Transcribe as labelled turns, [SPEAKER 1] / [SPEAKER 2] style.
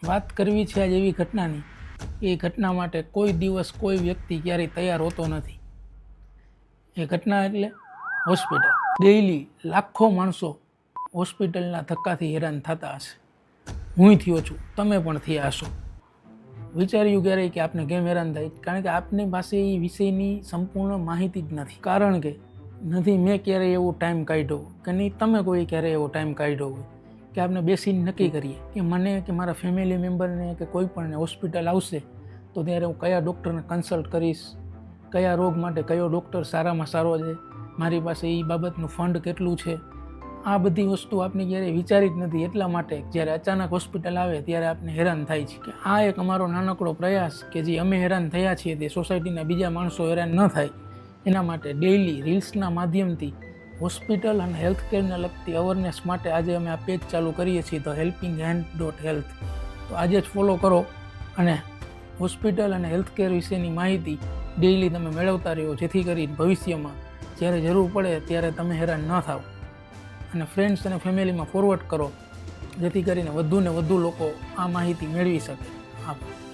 [SPEAKER 1] વાત કરવી છે આજ એવી ઘટનાની, એ ઘટના માટે કોઈ દિવસ કોઈ વ્યક્તિ ક્યારેય તૈયાર હોતો નથી. એ ઘટના એટલે હોસ્પિટલ. ડેઈલી લાખો માણસો હોસ્પિટલના ધક્કાથી હેરાન થતા હશે. હું થયો છું, તમે પણ થયા હશો. વિચાર્યું ક્યારેય કે આપને કેમ હેરાન થાય? કારણ કે આપની પાસે એ વિષયની સંપૂર્ણ માહિતી જ નથી. કારણ કે નથી મેં ક્યારેય એવો ટાઈમ કાઢ્યો કે નહીં તમે કોઈ ક્યારેય એવો ટાઈમ કાઢ્યો હોય કે આપણે બેસીને નક્કી કરીએ કે મને કે મારા ફેમિલી મેમ્બરને કે કોઈ પણને હોસ્પિટલ આવશે તો ત્યારે હું કયા ડૉક્ટરને કન્સલ્ટ કરીશ, કયા રોગ માટે કયો ડૉક્ટર સારામાં સારો છે, મારી પાસે એ બાબતનું ફંડ કેટલું છે. આ બધી વસ્તુ આપણે ક્યારેય વિચારી જ નથી. એટલા માટે જ્યારે અચાનક હોસ્પિટલ આવે ત્યારે આપણે હેરાન થાય છે. કે આ એક અમારો નાનકડો પ્રયાસ કે જે અમે હેરાન થયા છીએ તે સોસાયટીના બીજા માણસો હેરાન ન થાય એના માટે ડેઈલી રીલ્સના માધ્યમથી હોસ્પિટલ અને હેલ્થકેરને લગતી અવેરનેસ માટે આજે અમે આ પેજ ચાલુ કરીએ છીએ, ધ હેલ્પિંગ હેન્ડ.હેલ્થ. તો આજે જ ફોલો કરો અને હોસ્પિટલ અને હેલ્થકેર વિશેની માહિતી ડેઈલી તમે મેળવતા રહ્યો, જેથી કરી ભવિષ્યમાં જ્યારે જરૂર પડે ત્યારે તમે હેરાન ન થાવ. અને ફ્રેન્ડ્સ અને ફેમિલીમાં ફોરવર્ડ કરો, જેથી કરીને વધુ ને વધુ લોકો આ માહિતી મેળવી શકે. આભાર.